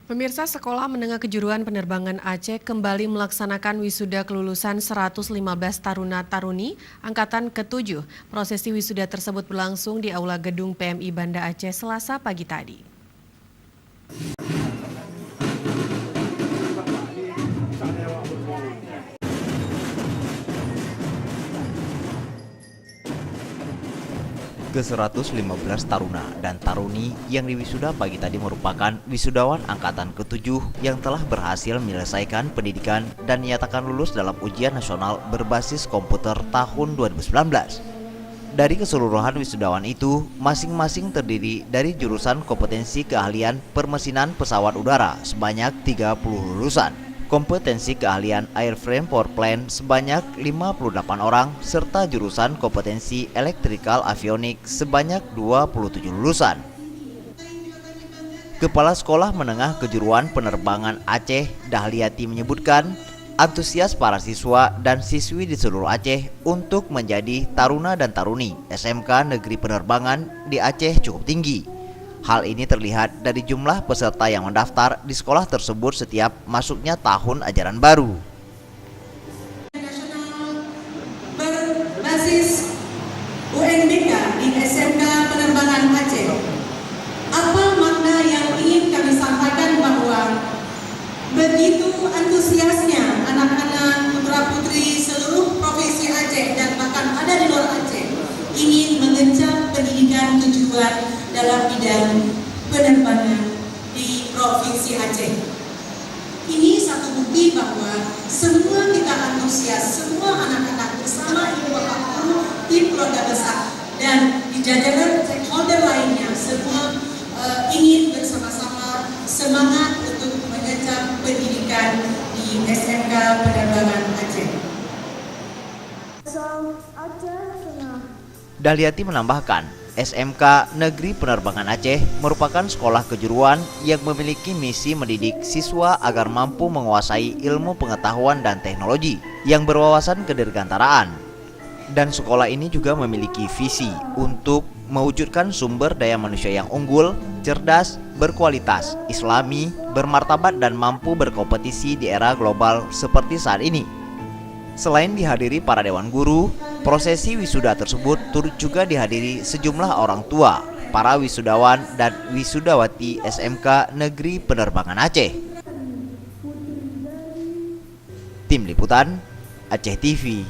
Pemirsa, Sekolah Menengah Kejuruan Penerbangan Aceh kembali melaksanakan wisuda kelulusan 115 taruna-taruni Angkatan ke-7. Prosesi wisuda tersebut berlangsung di Aula Gedung PMI Banda Aceh Selasa pagi tadi. Ke-115 taruna dan taruni yang diwisuda pagi tadi merupakan wisudawan Angkatan ke-7 yang telah berhasil menyelesaikan pendidikan dan dinyatakan lulus dalam ujian nasional berbasis komputer tahun 2019. Dari keseluruhan wisudawan itu, masing-masing terdiri dari jurusan kompetensi keahlian permesinan pesawat udara sebanyak 30 lulusan, kompetensi keahlian airframe powerplant sebanyak 58 orang, serta jurusan kompetensi electrical avionik sebanyak 27 lulusan. Kepala Sekolah Menengah Kejuruan Penerbangan Aceh, Dahliati, menyebutkan antusias para siswa dan siswi di seluruh Aceh untuk menjadi taruna dan taruni SMK Negeri Penerbangan di Aceh cukup tinggi. Hal ini terlihat dari jumlah peserta yang mendaftar di sekolah tersebut setiap masuknya tahun ajaran baru. Nasional berbasis UNBK di SMK Penerbangan Aceh. Apa makna yang ingin kami sampaikan bahwa begitu antusiasnya anak-anak putra-putri seluruh provinsi Aceh dan bahkan ada di luar Aceh ingin mengencang pendidikan kejuruan dalam bidang penerbangan di Provinsi Aceh. Ini satu bukti bahwa semua kita antusias, semua anak-anak bersama ibu bapak guru, tim keluarga besar, dan di jajaran stakeholder lainnya, semua ingin bersama-sama semangat untuk mengencang pendidikan di SMK Penerbangan Aceh. Dahliati menambahkan, SMK Negeri Penerbangan Aceh merupakan sekolah kejuruan yang memiliki misi mendidik siswa agar mampu menguasai ilmu pengetahuan dan teknologi yang berwawasan kedirgantaraan. Dan sekolah ini juga memiliki visi untuk mewujudkan sumber daya manusia yang unggul, cerdas, berkualitas, islami, bermartabat dan mampu berkompetisi di era global seperti saat ini. Selain dihadiri para dewan guru, prosesi wisuda tersebut turut juga dihadiri sejumlah orang tua, para wisudawan dan wisudawati SMK Negeri Penerbangan Aceh. Tim Liputan, Aceh TV.